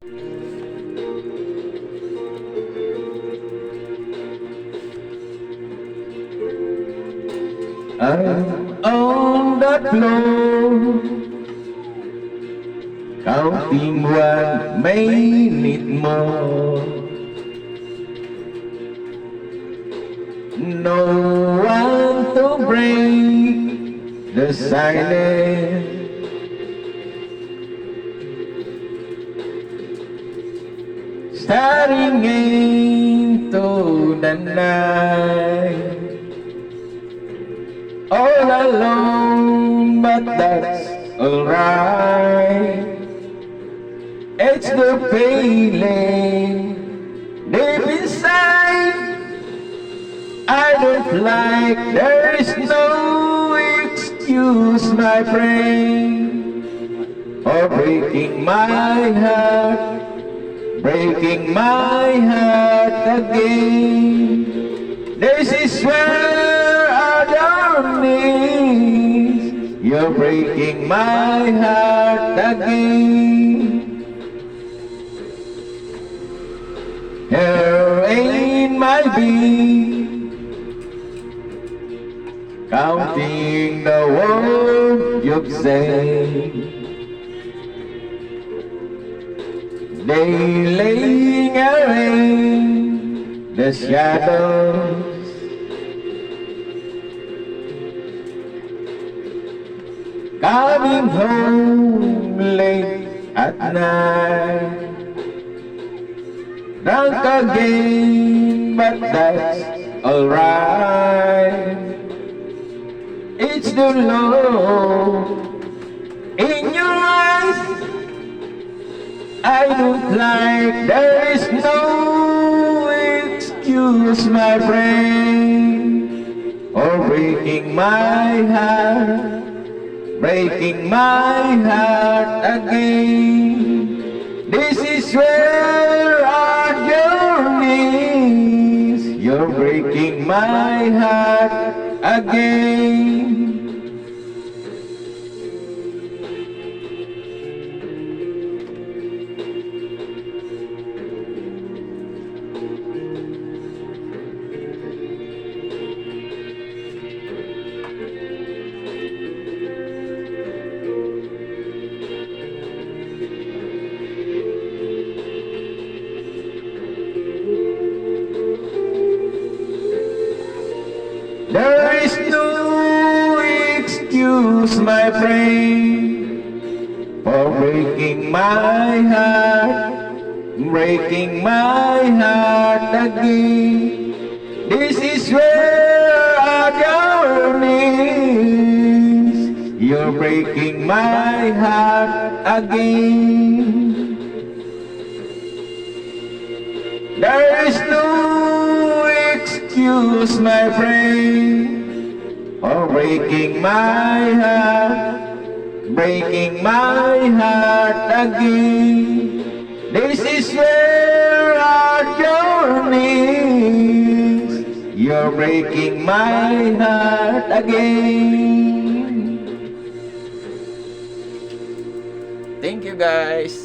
I'm on the floor, counting 1 minute more. No one to break the silence. Staring into the night, all alone, but that's alright. It's the feeling deep inside. I don't like, there is no excuse, my friend, for breaking my heart, breaking my heart again. This is where our journey, you're breaking my heart again. Here ain't my beat, counting the words you've said. They laying around the shadows, coming home late at night. Drunk again, but that's alright. It's the low in your eyes. I don't like, there is no excuse, my friend, for breaking my heart, breaking my heart again. This is where our journey is. You're breaking my heart again. There is no excuse, my friend, for breaking my heart, breaking my heart again. This is where our journey is. You're breaking my heart again. There is no excuse, my friend, for breaking my heart, breaking my heart again. This is where our journey is. You're breaking my heart again. Thank you, guys.